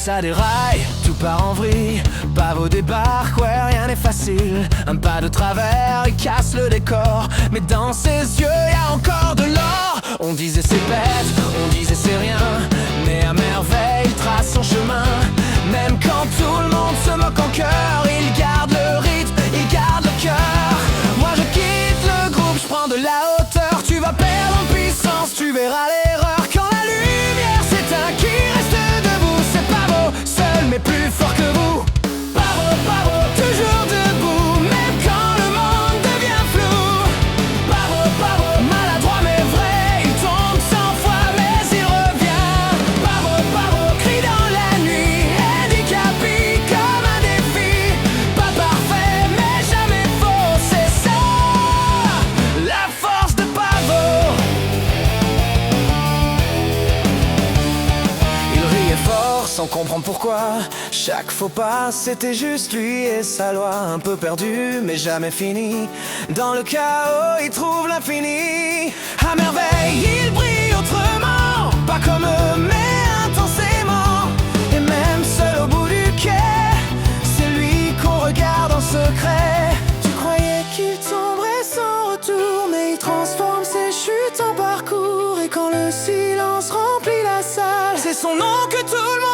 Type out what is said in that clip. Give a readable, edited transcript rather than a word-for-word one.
ça déraille, tout part en vrille. Pavot débarque, ouais, rien n'est facile. Un pas de travers, il casse le décor. Mais dans ses yeux, y a encore de l'or. On disait c'est bête, on disait c'est rien, mais à merveille, il trace son chemin. Même quand tout le monde se moque en cœur, il garde le rythme, il garde le cœur. Moi je quitte le groupe, je prends de la hauteur. Tu vas perdre en puissance, tu verras l'erreur. Quand la lumière s'éteint, qui reste debout? C'est Pavot, seul mais plus fort que vous. Pavot, Pavot, toujours debout, même quand le monde devient flou. Pavot, Pavot, maladroit mais vrai, il tombe 100 fois mais il revient. Pavot, Pavot, crie dans la nuit, handicapé comme un défi. Pas parfait mais jamais faux, c'est ça, la force de Pavot. Il riait fort sans comprendre pourquoi. Chaque faux pas c'était juste lui et sa loi. Un peu perdu mais jamais fini. Dans le chaos il trouve l'infini. À merveille il brille autrement, pas comme eux mais intensément. Et même seul au bout du quai, c'est lui qu'on regarde en secret. Tu croyais qu'il tomberait sans retour, mais il transforme ses chutes en parcours. Et quand le silence remplit la salle, c'est son nom que tout le monde